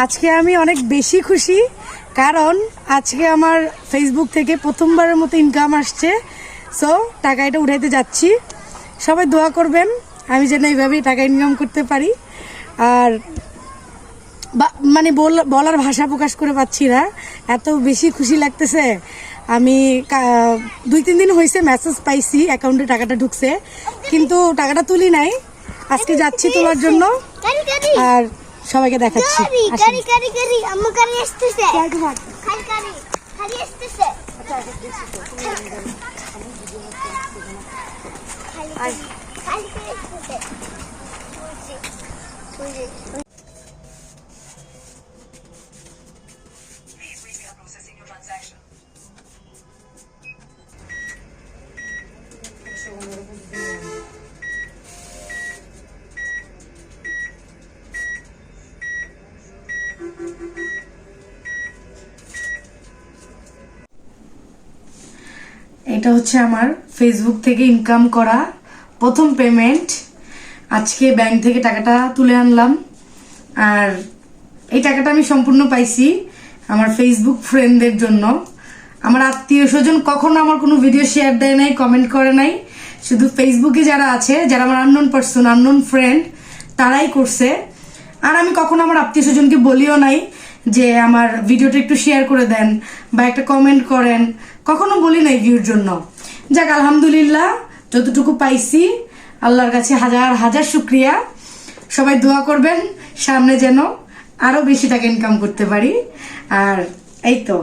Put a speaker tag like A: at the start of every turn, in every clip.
A: আজকে আমি অনেক বেশি খুশি, কারণ আজকে আমার ফেসবুক থেকে প্রথমবারের মতো ইনকাম আসছে। সো টাকা এটা উঠাইতে যাচ্ছি। সবাই দোয়া করবেন আমি যেন এইভাবেই টাকা ইনকাম করতে পারি। আর মানে বলার ভাষা প্রকাশ করে পাচ্ছি না, এত বেশি খুশি লাগতেছে। আমি 2-3 দিন হয়েছে মেসেজ পাইছি, অ্যাকাউন্টে টাকাটা ঢুকছে, কিন্তু টাকাটা তুলি নাই। আজকে যাচ্ছি তোলার জন্য আর সবাইকে দেখাচ্ছি। এটা হচ্ছে আমার ফেসবুক থেকে ইনকাম করা প্রথম পেমেন্ট। আজকে ব্যাংক থেকে টাকাটা তুলে আনলাম, আর এই টাকাটা আমি সম্পূর্ণ পাইছি আমার ফেসবুক ফ্রেন্ডদের জন্য। আমার আত্মীয় স্বজন কখনো আমার কোনো ভিডিও শেয়ার দেয় নাই, কমেন্ট করে নাই। শুধু ফেসবুকে যারা আছে, যারা আমার আননোন পার্সন, আননোন ফ্রেন্ড, তারাই করছে। আর আমি কখনো আমার আত্মীয় স্বজনকে বলিও নাই যে আমার ভিডিওটা একটু শেয়ার করে দেন বা একটা কমেন্ট করেন, কখনো বলি নাই ভিউর জন্য। যাক, আলহামদুলিল্লাহ যতটুকু পাইছি আল্লাহর কাছে হাজার হাজার শুক্রিয়া। সবাই দোয়া করবেন সামনে যেন আরো বেশি টাকা ইনকাম করতে পারি। আর এই তো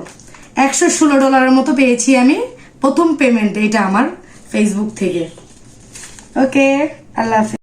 A: $116 মতো পেয়েছি আমি প্রথম পেমেন্ট, এটা আমার ফেসবুক থেকে। ওকে, আল্লাহ হাফেজ।